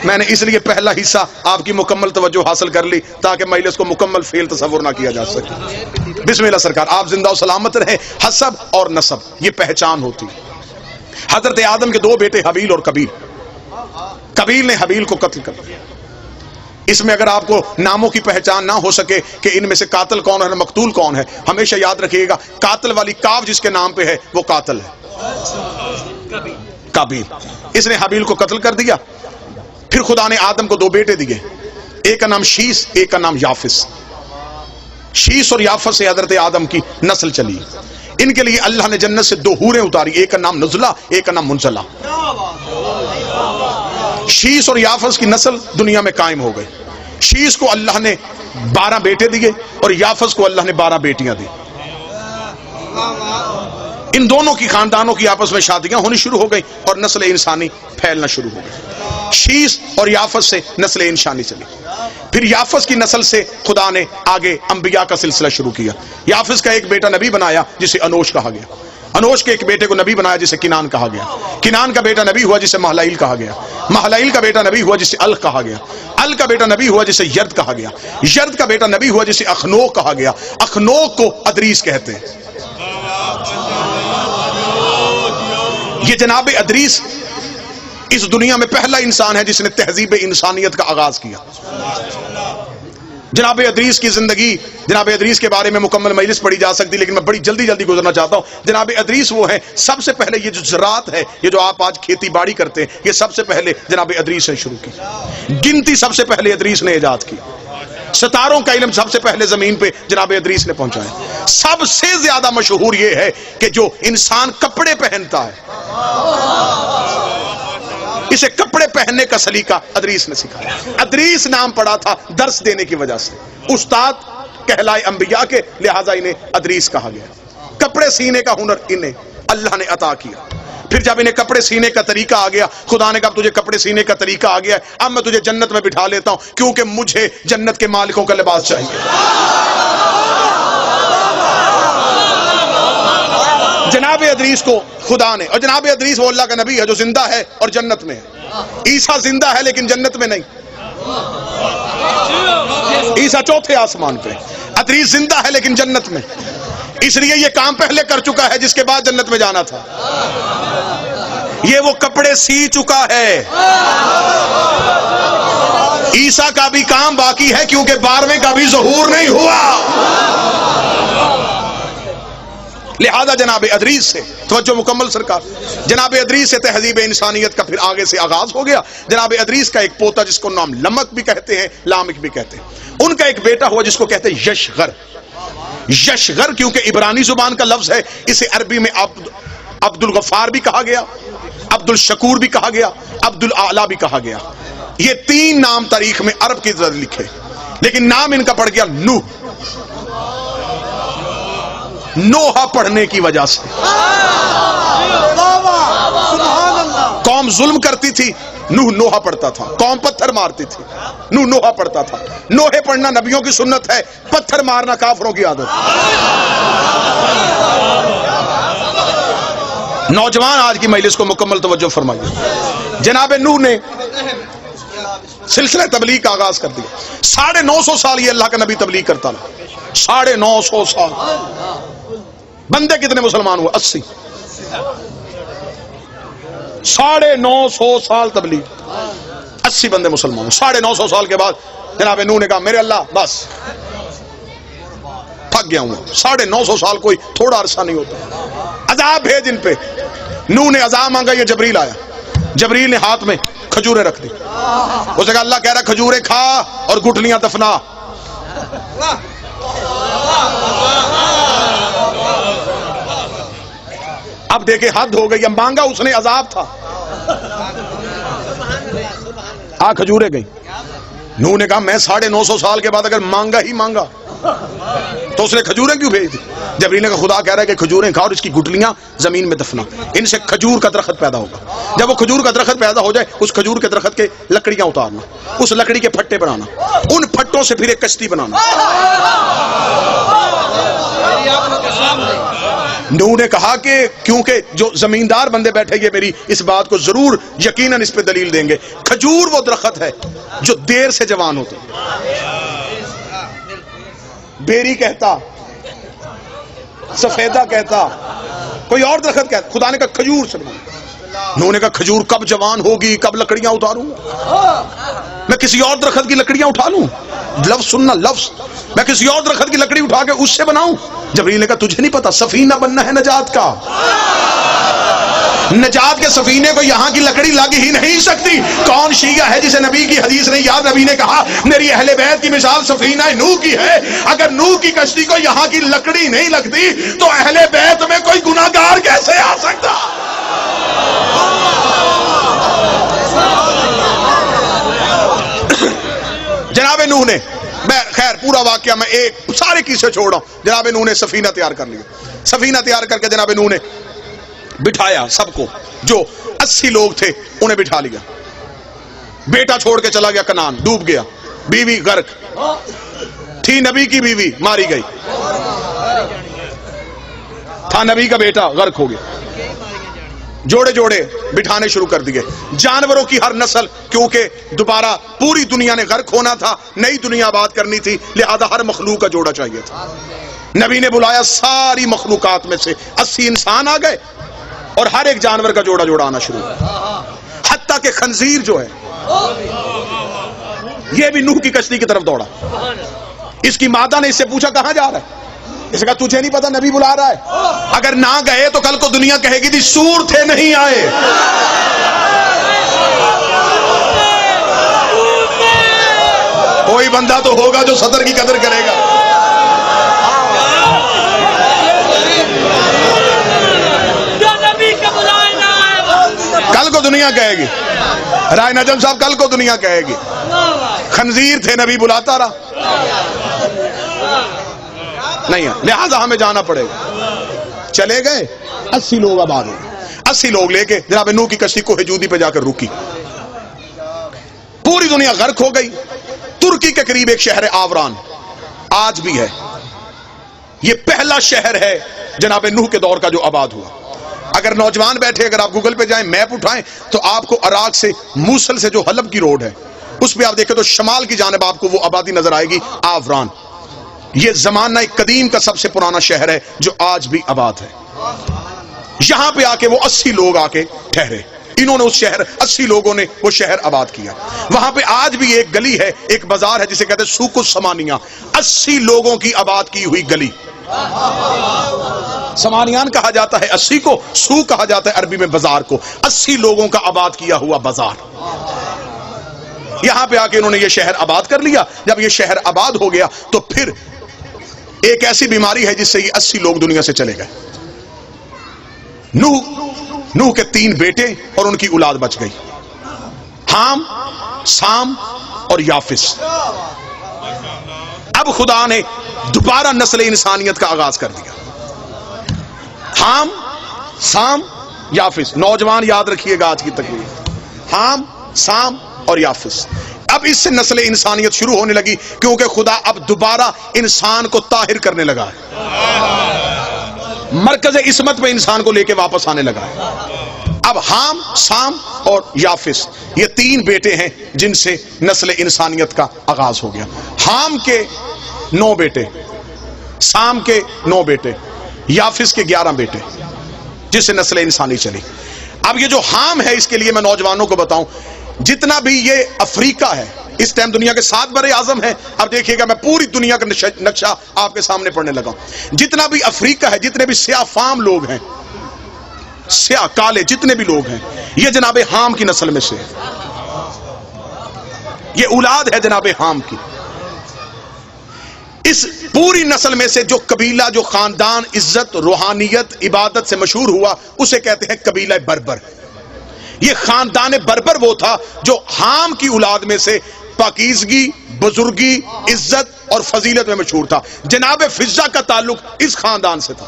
میں نے اس لیے پہلا حصہ آپ کی مکمل توجہ حاصل کر لی تاکہ مجلس کو مکمل فیل تصور نہ کیا جا سکے۔ بسم اللہ سرکار، آپ زندہ و سلامت رہیں۔ حسب اور نسب یہ پہچان ہوتی۔ حضرت آدم کے دو بیٹے حابیل اور قابیل، قابیل نے حابیل کو قتل کر دیا۔ اس میں اگر آپ کو ناموں کی پہچان نہ ہو سکے کہ ان میں سے قاتل کون ہے مقتول کون ہے، ہمیشہ یاد رکھیے گا قاتل والی کاف جس کے نام پہ ہے وہ قاتل ہے، قابیل۔ اس نے حابیل کو قتل کر دیا۔ پھر خدا نے آدم کو دو بیٹے دیے، ایک کا نام شیس، ایک کا نام یافس۔ شیس اور یافس سے حضرت آدم کی نسل چلی۔ ان کے لیے اللہ نے جنت سے دو حوریں اتاری، ایک کا نام نزلہ، ایک کا نام منزلہ۔ شیس اور یافس کی نسل دنیا میں قائم ہو گئی۔ شیس کو اللہ نے 12 بیٹے دیے اور یافس کو اللہ نے 12 بیٹیاں دی۔ ان دونوں کی خاندانوں کی آپس میں شادیاں ہونی شروع ہو گئی اور نسل انسانی پھیلنا شروع ہو گئی۔ شیس اور یافس سے نسل انسانی چلی۔ پھر یافس کی نسل سے خدا نے آگے انبیاء کا سلسلہ شروع کیا۔ یافس کا ایک بیٹا نبی بنایا جسے انوش کہا گیا۔ انوش کے ایک بیٹے کو نبی بنایا جسے کنان کہا گیا۔ کنان کا بیٹا نبی ہوا جسے مہلائیل کہا گیا۔ مہلائیل کا بیٹا نبی ہوا جسے الق کہا گیا۔ الق کا بیٹا نبی ہوا جسے یرد کہا گیا۔ یرد کا بیٹا نبی ہوا جسے اخنوک کہا گیا۔ اخنوک کو ادریس کہتے ہیں۔ یہ جناب ادریس اس دنیا میں پہلا انسان ہے جس نے تہذیب انسانیت کا آغاز کیا۔ جناب ادریس کی زندگی، جناب ادریس کے بارے میں مکمل مجلس پڑھی جا سکتی، لیکن میں بڑی جلدی گزرنا چاہتا ہوں۔ جناب ادریس وہ ہیں سب سے پہلے یہ جو زراعت ہے، یہ جو آپ آج کھیتی باڑی کرتے ہیں، یہ سب سے پہلے جناب ادریس نے شروع کی۔ گنتی سب سے پہلے ادریس نے ایجاد کی۔ ستاروں کا علم سب سے پہلے زمین پہ جناب ادریس نے پہنچایا۔ سب سے زیادہ مشہور یہ ہے کہ جو انسان کپڑے پہنتا ہے اسے کپڑے پہننے کا سلیقہ ادریس نے سکھایا۔ ادریس نام پڑا تھا درس دینے کی وجہ سے۔ استاد کہلائے انبیاء کے، لہٰذا انہیں ادریس کہا گیا۔ کپڑے سینے کا ہنر انہیں اللہ نے عطا کیا۔ پھر جب انہیں کپڑے سینے کا طریقہ آ گیا، خدا نے کہا تجھے کپڑے سینے کا طریقہ آ گیا ہے، اب میں تجھے جنت میں بٹھا لیتا ہوں کیونکہ مجھے جنت کے مالکوں کا لباس چاہیے۔ جناب ادریس کو خدا نے، اور جناب ادریس وہ اللہ کا نبی ہے جو زندہ ہے اور جنت میں ہے۔ عیسیٰ زندہ ہے لیکن جنت میں نہیں، عیسیٰ چوتھے آسمان پہ۔ ادریس زندہ ہے لیکن جنت میں، اس لیے یہ کام پہلے کر چکا ہے جس کے بعد جنت میں جانا تھا۔ یہ وہ کپڑے سی چکا ہے۔ عیسیٰ کا بھی کام باقی ہے کیونکہ 12ویں کا بھی ظہور نہیں ہوا۔ لہذا جناب ادریس سے توجہ مکمل سرکار، جناب ادریس سے تہذیب انسانیت کا پھر آگے سے آغاز ہو گیا۔ جناب ادریس کا ایک پوتا جس کو نام لمک بھی کہتے ہیں، لامک بھی کہتے ہیں، ان کا ایک بیٹا ہوا جس کو کہتے ہیں یشغر۔ یشغر کیونکہ عبرانی زبان کا لفظ ہے، اسے عربی میں عبد الغفار بھی کہا گیا، عبد الشکور بھی کہا گیا، عبد الاعلی بھی کہا گیا۔ یہ 3 نام تاریخ میں عرب کی طرح لکھے، لیکن نام ان کا پڑ گیا نوح، نوحہ پڑھنے کی وجہ سے۔ قوم ظلم کرتی تھی، نوح نوحہ پڑھتا تھا۔ قوم پتھر مارتی تھی، نوح نوحہ پڑھتا تھا۔ نوحے پڑھنا نبیوں کی سنت ہے، پتھر مارنا کافروں کی عادت۔ نوجوان آج کی مجلس کو مکمل توجہ فرمائیے۔ جناب نوح نے سلسلہ تبلیغ کا آغاز کر دیا۔ 950 سال یہ اللہ کا نبی تبلیغ کرتا رہا۔ 950 سال۔ بندے کتنے مسلمان ہوئے؟ 80۔ 950 سال تبلیغ، 80 بندے مسلمان۔ 950 سال کے بعد جناب نوح نے کہا میرے اللہ بس تھک گیا ہوں۔ 950 سال کوئی تھوڑا عرصہ نہیں ہوتا۔ عذاب بھیج ان پہ۔ نوح نے عذاب مانگا، یہ جبریل آیا۔ جبریل نے ہاتھ میں کھجوریں رکھ دی۔ اسے کہا اللہ کہہ رہا کھجوریں کھا اور گٹھلیاں دفنا۔ اب دیکھیں حد ہو گئی، اب مانگا اس نے، عذاب تھا۔ کھجوریں گئی۔ نوح نے کہا میں 950 سال کے بعد اگر مانگا ہی مانگا تو اس نے کھجوریں کیوں بھیج دی؟ جبریل نے کہا خدا کہہ رہا ہے کہ کھجوریں کھا اور اس کی گٹلیاں زمین میں دفنا، ان سے کھجور کا درخت پیدا ہوگا۔ جب وہ کھجور کا درخت پیدا ہو جائے اس کھجور کے درخت کے لکڑیاں اتارنا، اس لکڑی کے پھٹے بنانا، ان پھٹوں سے پھر ایک کشتی بنانا۔ نوح نے کہا کہ کیونکہ جو زمیندار بندے بیٹھے یہ میری اس بات کو ضرور یقیناً اس پہ دلیل دیں گے، کھجور وہ درخت ہے جو دیر سے جوان ہوتا ہے، بیری کہتا، سفیدہ کہتا، کوئی اور درخت کہتا، خدا نے کہا کھجور سے بنا۔ نوح نے کہا کھجور کب جوان ہوگی، کب لکڑیاں اتاروں گا؟ میں کسی اور درخت کی لکڑیاں اٹھا لوں؟ لفظ سننا، لفظ، میں کسی اور درخت کی لکڑی اٹھا کے اس سے بناؤں؟ جبریل نے کہا تجھے نہیں پتا سفینہ بننا ہے نجات کا، نجات کے سفینے کو یہاں کی لکڑی لگ ہی نہیں سکتی۔ کون شیعہ ہے جسے نبی کی حدیث نہیں یاد؟ نبی نے کہا میری اہل بیت کی مثال سفینہ نوح کی ہے، اگر نوح کی کشتی کو یہاں کی لکڑی نہیں لگتی تو اہل بیت میں کوئی گناہگار کیسے آ سکتا؟ جناب نوح نے، میں خیر پورا واقعہ میں ایک سارے قصے چھوڑ رہا ہوں، جناب نوح نے سفینہ تیار کر لیا، سفینہ تیار کر کے جناب نوح نے بٹھایا سب کو، جو 80 لوگ تھے انہیں بٹھا لیا، بیٹا چھوڑ کے چلا گیا کنعان، ڈوب گیا، بیوی غرق تھی، نبی کی بیوی ماری گئی، تھا نبی کا بیٹا غرق ہو گیا، جوڑے جوڑے بٹھانے شروع کر دیے، جانوروں کی ہر نسل، کیونکہ دوبارہ پوری دنیا نے غرق ہونا تھا، نئی دنیا آباد کرنی تھی، لہذا ہر مخلوق کا جوڑا چاہیے تھا۔ نبی نے بلایا ساری مخلوقات میں سے 80 انسان آ گئے اور ہر ایک جانور کا جوڑا جوڑا آنا شروع ہوا، حتیٰ کہ خنزیر جو ہے یہ بھی نوح کی کشتی کی طرف دوڑا۔ اس کی مادہ نے اس سے پوچھا کہاں جا رہا ہے؟ اس نے کہا تجھے نہیں پتا نبی بلا رہا ہے، اگر نہ گئے تو کل کو دنیا کہے گی تھی سور تھے نہیں آئے۔ کوئی بندہ تو ہوگا جو صدر کی قدر کرے گا۔ کل کو دنیا کہے گی، رائے نجم صاحب کل کو دنیا کہے گی خنزیر تھے نبی بلاتا رہا، نہیں ہے، لہذا ہمیں جانا پڑے گا۔ چلے گئے 80 لوگ آباد ہو گئے، 80 لوگ لے کے جناب نوح کی کشتی کوہ جودی پہ جا کر رکی، پوری دنیا غرق ہو گئی۔ ترکی کے قریب ایک شہر آوران آج بھی ہے، یہ پہلا شہر ہے جناب نوح کے دور کا جو آباد ہوا۔ اگر نوجوان بیٹھے، اگر آپ گوگل پہ جائیں میپ اٹھائیں تو آپ کو عراق سے موصل سے جو حلب کی روڈ ہے اس پہ آپ دیکھیں تو شمال کی جانب آپ کو وہ آبادی نظر آئے گی آوران۔ یہ زمانہ قدیم کا سب سے پرانا شہر ہے جو آج بھی آباد ہے۔ یہاں پہ آ کے وہ 80 لوگ آ کے ٹھہرے، انہوں نے اس شہر 80 لوگوں نے وہ شہر آباد کیا۔ وہاں پہ آج بھی ایک گلی ہے، ایک بازار ہے جسے کہتے ہیں سوق السمانیہ، 80 لوگوں کی آباد کی ہوئی گلی۔ سمانیان کہا جاتا ہے 80 کو، سوق کہا جاتا ہے عربی میں بازار کو، 80 لوگوں کا آباد کیا ہوا بازار۔ یہاں پہ آ کے انہوں نے یہ شہر آباد کر لیا۔ جب یہ شہر آباد ہو گیا تو پھر ایک ایسی بیماری ہے جس سے یہ 80 لوگ دنیا سے چلے گئے۔ نوح کے 3 بیٹے اور ان کی اولاد بچ گئی، حام، سام اور یافس۔ اب خدا نے دوبارہ نسل انسانیت کا آغاز کر دیا۔ حام، سام، یافس، نوجوان یاد رکھیے گا آج کی تقریر، حام، سام اور یافس۔ اب اس سے نسل انسانیت شروع ہونے لگی، کیونکہ خدا اب دوبارہ انسان کو طاہر کرنے لگا ہے، مرکز عصمت پہ انسان کو لے کے واپس آنے لگا ہے۔ اب حام، سام اور یافس یہ 3 بیٹے ہیں جن سے نسل انسانیت کا آغاز ہو گیا۔ حام کے 9 بیٹے، سام کے 9 بیٹے، یافس کے 11 بیٹے، جس سے نسل انسانی چلی۔ اب یہ جو حام ہے اس کے لیے میں نوجوانوں کو بتاؤں، جتنا بھی یہ افریقہ ہے، اس ٹائم دنیا کے 7 بر اعظم ہیں۔ اب دیکھیے گا میں پوری دنیا کا نقشہ آپ کے سامنے پڑھنے لگا ہوں۔ جتنا بھی افریقہ ہے، جتنے بھی سیاہ فام لوگ ہیں، سیاہ کالے جتنے بھی لوگ ہیں، یہ جناب حام کی نسل میں سے، یہ اولاد ہے جناب حام کی۔ اس پوری نسل میں سے جو قبیلہ، جو خاندان عزت، روحانیت، عبادت سے مشہور ہوا، اسے کہتے ہیں قبیلہ بربر۔ یہ خاندان بربر وہ تھا جو حام کی اولاد میں سے پاکیزگی، بزرگی، عزت اور فضیلت میں مشہور تھا۔ جناب فضہ کا تعلق اس خاندان سے تھا۔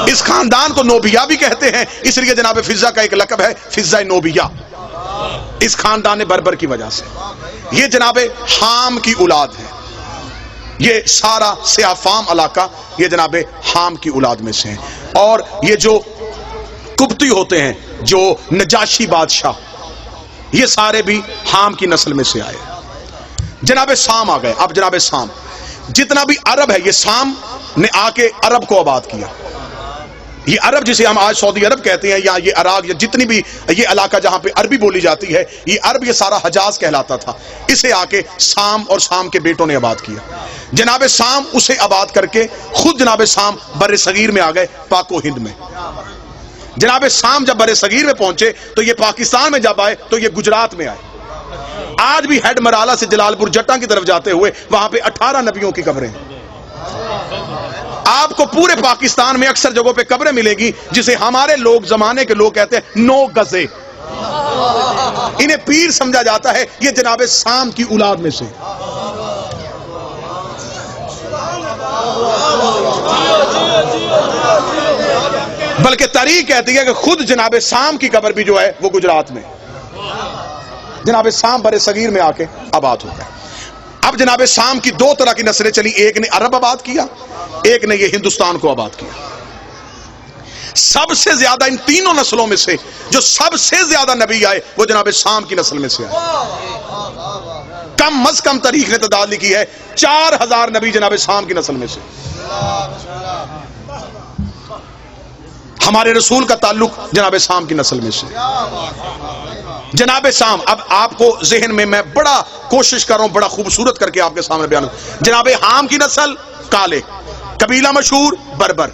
اس خاندان کو نوبیہ بھی کہتے ہیں، اس لیے جناب فضہ کا ایک لقب ہے فضہ نوبیہ، اس خاندان بربر کی وجہ سے۔ یہ جناب حام کی اولاد ہے، یہ سارا سیافام علاقہ یہ جناب حام کی اولاد میں سے ہیں. اور یہ جو قبطی ہوتے ہیں، جو نجاشی بادشاہ، یہ سارے بھی حام کی نسل میں سے آئے. جناب سام آ گئے. اب جناب سام، جتنا بھی عرب ہے، یہ سام نے آ کے عرب کو آباد کیا. یہ عرب جسے ہم آج سعودی عرب کہتے ہیں، یا یہ عراق، یا جتنی بھی یہ علاقہ جہاں پہ عربی بولی جاتی ہے، یہ عرب، یہ سارا حجاز کہلاتا تھا. اسے آ کے سام اور سام کے بیٹوں نے آباد کیا. جناب سام اسے آباد کر کے خود جناب سام بر صغیر میں آ گئے، پاک و ہند میں. جناب سام جب بر صغیر میں پہنچے تو یہ پاکستان میں جب آئے تو یہ گجرات میں آئے. آج بھی ہیڈ مرالہ سے جلال پور جٹا کی طرف جاتے ہوئے وہاں پہ 18 نبیوں کی قبریں ہیں. آپ کو پورے پاکستان میں اکثر جگہوں پہ قبریں ملیں گی جسے ہمارے لوگ، زمانے کے لوگ کہتے ہیں 9 گزے. انہیں پیر سمجھا جاتا ہے. یہ جناب سام کی اولاد میں سے. بلکہ تاریخ کہتی ہے کہ خود جناب سام کی قبر بھی جو ہے وہ گجرات میں. جناب سام بر صغیر میں آ کے آباد ہو گئے. اب جناب سام کی 2 طرح کی نسلیں چلی. ایک نے عرب آباد کیا، ایک نے یہ ہندوستان کو آباد کیا. سب سے زیادہ ان تینوں نسلوں میں سے جو سب سے زیادہ نبی آئے وہ جناب سام کی نسل میں سے آئے. کم از کم تاریخ نے تعداد لکھی ہے 4000 نبی جناب سام کی نسل میں سے. ہمارے رسول کا تعلق جناب سام کی نسل میں سے. جناب سام، اب آپ کو ذہن میں بڑا کوشش کر رہا ہوں، بڑا خوبصورت کر کے آپ کے سامنے بیان. جناب حام کی نسل کالے، قبیلہ مشہور بربر.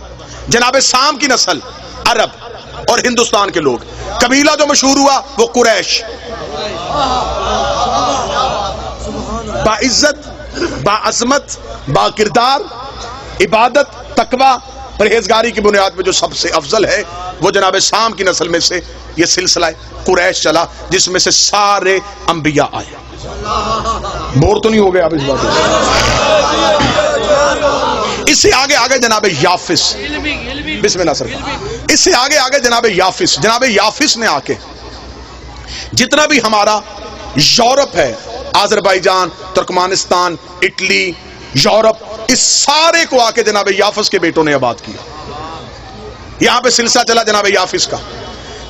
جناب سام کی نسل عرب اور ہندوستان کے لوگ. قبیلہ جو مشہور ہوا وہ قریش. با عزت، با عظمت، با کردار، عبادت، تقوی، پرہیزگاری کی بنیاد پہ جو سب سے افضل ہے وہ جناب سام کی نسل میں سے یہ سلسلہ قریش چلا، جس میں سے سارے انبیاء آئے. بور تو نہیں ہو گئے آپ اس بات میں؟ اس سے آگے جناب یافس. بسم اللہ سر. اس سے آگے جناب یافس. جناب یافس نے آ کے جتنا بھی ہمارا یورپ ہے، آذربائیجان، ترکمانستان، اٹلی، یورپ، اس سارے کو آ کے جناب یافس کے بیٹوں نے آباد کیا. یہاں پہ سلسلہ چلا جناب یافس کا.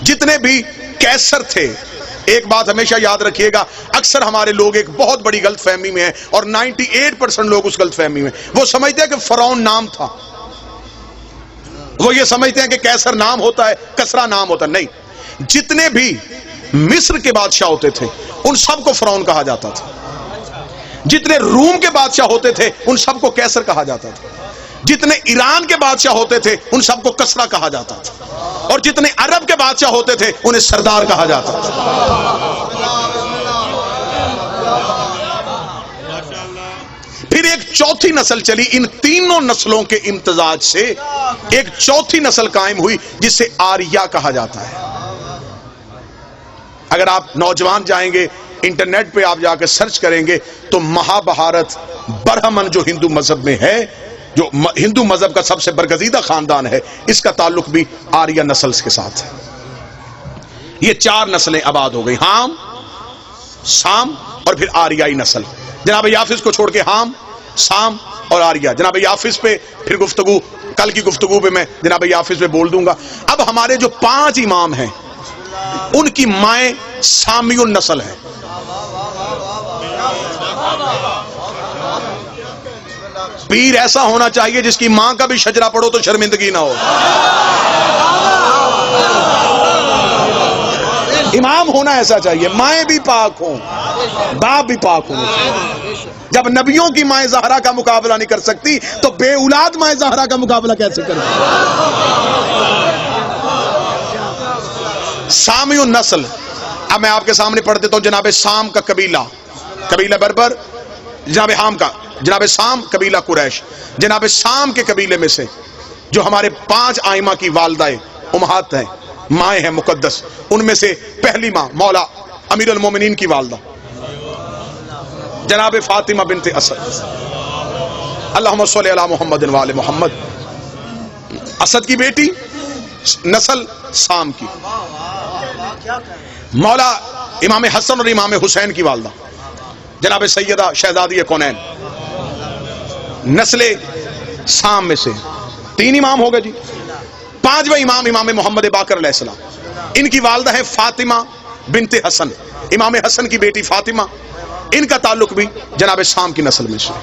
جتنے بھی کیسر تھے، ایک بات ہمیشہ یاد رکھیے گا، اکثر ہمارے لوگ ایک بہت بڑی غلط فہمی میں ہیں، اور 98% لوگ اس غلط فہمی میں. وہ سمجھتے ہیں کہ فرعون نام تھا. وہ یہ سمجھتے ہیں کہ کیسر نام ہوتا ہے، کسرا نام ہوتا ہے. نہیں، جتنے بھی مصر کے بادشاہ ہوتے تھے ان سب کو فرعون کہا جاتا تھا. جتنے روم کے بادشاہ ہوتے تھے ان سب کو کیسر کہا جاتا تھا. جتنے ایران کے بادشاہ ہوتے تھے ان سب کو کسرا کہا جاتا تھا. اور جتنے عرب کے بادشاہ ہوتے تھے انہیں سردار کہا جاتا تھا. پھر ایک چوتھی نسل چلی. ان تینوں نسلوں کے امتزاج سے ایک چوتھی نسل قائم ہوئی جسے آریہ کہا جاتا ہے. اگر آپ نوجوان جائیں گے انٹرنیٹ پہ، آپ جا کے سرچ کریں گے تو مہابھارت برہمن جو ہندو مذہب میں ہے، جو ہندو مذہب کا سب سے برگزیدہ خاندان ہے، اس کا تعلق بھی آریہ نسل کے ساتھ ہے. یہ 4 نسلیں آباد ہو گئی، حام، سام اور پھر آریائی نسل. جناب یافس کو چھوڑ کے حام، سام اور آریہ. جناب یافس پہ پھر گفتگو، کل کی گفتگو پہ میں جناب یافس پہ بول دوں گا. اب ہمارے جو 5 امام ہیں ان کی مائیں سامی النسل ہیں. پیر ایسا ہونا چاہیے جس کی ماں کا بھی شجرہ پڑھو تو شرمندگی نہ ہو. امام ہونا ایسا چاہیے، مائیں بھی پاک ہوں، باپ بھی پاک ہوں. جب نبیوں کی مائیں زہرا کا مقابلہ نہیں کر سکتی تو بے اولاد مائیں زہرا کا مقابلہ کیسے کریں؟ سامی النسل. اب میں آپ کے سامنے پڑھ دیتا ہوں. جناب سام کا قبیلہ بربر. جناب حام کا جناب سام قبیلہ قریش. جناب سام کے قبیلے میں سے جو ہمارے 5 آئمہ کی والدہ امہات ہیں، مائیں ہیں مقدس، ان میں سے پہلی ماں مولا امیر المومنین کی والدہ جناب فاطمہ بنت اسد. اللہم صلی علی محمد و آل محمد. اسد کی بیٹی، نسل سام کی. مولا امام حسن اور امام حسین کی والدہ جناب سیدہ شہزادی کونین. نسل سام میں سے 3 امام ہو گئے جی. 5واں امام امام محمد باقر علیہ السلام. ان کی والدہ ہے فاطمہ بنت حسن, امام حسن کی بیٹی فاطمہ. ان کا تعلق بھی جناب سام کی نسل میں سے.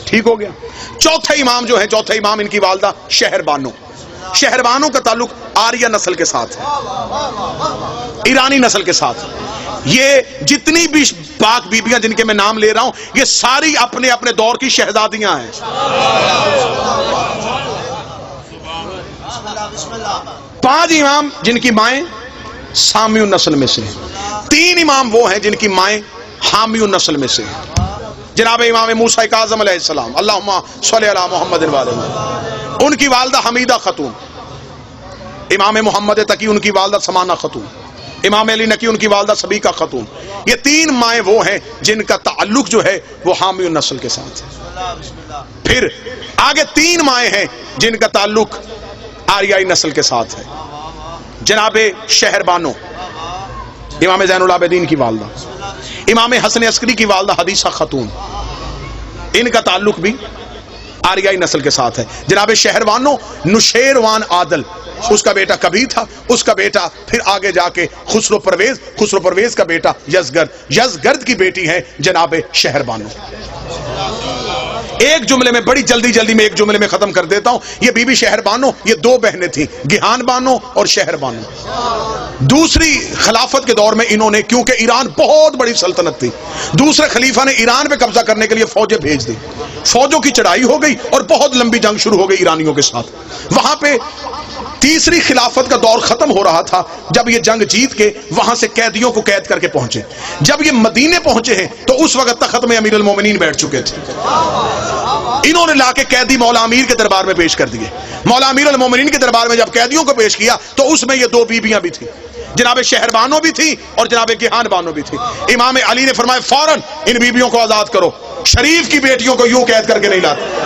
ٹھیک ہو گیا. چوتھے امام جو ہے, چوتھے امام ان کی والدہ شہر بانو. شہر بانو کا تعلق آریہ نسل کے ساتھ ہے, ایرانی نسل کے ساتھ. یہ جتنی بھی پاک بیبیاں جن کے میں نام لے رہا ہوں, یہ ساری اپنے اپنے دور کی شہزادیاں ہیں. 5 امام جن کی مائیں سامی النسل میں سے, 3 امام وہ ہیں جن کی مائیں حامی النسل میں سے. جناب امام موسیٰ کاظم علیہ السلام, اللہم صلی علی محمد وعلی محمد, ان کی والدہ حمیدہ خاتون. امام محمد تقی ان کی والدہ سمانہ خاتون. امام علی نقی ان کی والدہ سبیکہ خاتون. یہ 3 مائیں وہ ہیں جن کا تعلق جو ہے وہ حامی النسل کے ساتھ ہے. پھر آگے 3 مائیں ہیں جن کا تعلق آریائی نسل کے ساتھ ہے. جناب شہر بانو امام زین العابدین کی والدہ, امام حسن عسکری کی والدہ حدیثہ خاتون, ان کا تعلق بھی آریائی نسل کے ساتھ ہے. جناب شہر بانو نشیروان عادل, اس کا بیٹا کبھی تھا, اس کا بیٹا پھر آگے جا کے خسرو پرویز, خسرو پرویز کا بیٹا یزگرد, یزگرد کی بیٹی ہے جناب شہر بانو. ایک جملے میں, بڑی جلدی میں ایک جملے میں ختم کر دیتا ہوں. یہ بی بی شہر بانو, یہ 2 بہنیں تھیں, گیہان بانو اور شہر بانو. دوسری خلافت کے دور میں انہوں نے, کیونکہ ایران بہت بڑی سلطنت تھی, دوسرے خلیفہ نے ایران پہ قبضہ کرنے کے لیے فوجیں بھیج دی. فوجوں کی چڑھائی ہو گئی اور بہت لمبی جنگ شروع ہو گئی ایرانیوں کے ساتھ. وہاں پہ تیسری خلافت کا دور ختم ہو رہا تھا جب یہ جنگ جیت کے وہاں سے قیدیوں کو قید کر کے پہنچے. جب یہ مدینے پہنچے ہیں تو اس وقت تخت میں امیر المومنین بیٹھ چکے تھے. انہوں نے لا کے قیدی مولا امیر کے دربار میں پیش کر دیے. مولا امیر المومنین کے دربار میں جب قیدیوں کو پیش کیا تو اس میں یہ 2 بیبیاں بھی تھیں, جناب شہر بانو بھی تھی اور جناب گیہان بانو بھی تھی. امام علی نے فرمایا فوراً ان بیبیوں کو آزاد کرو, شریف کی بیٹیوں کو یوں قید کر کے نہیں لاتے.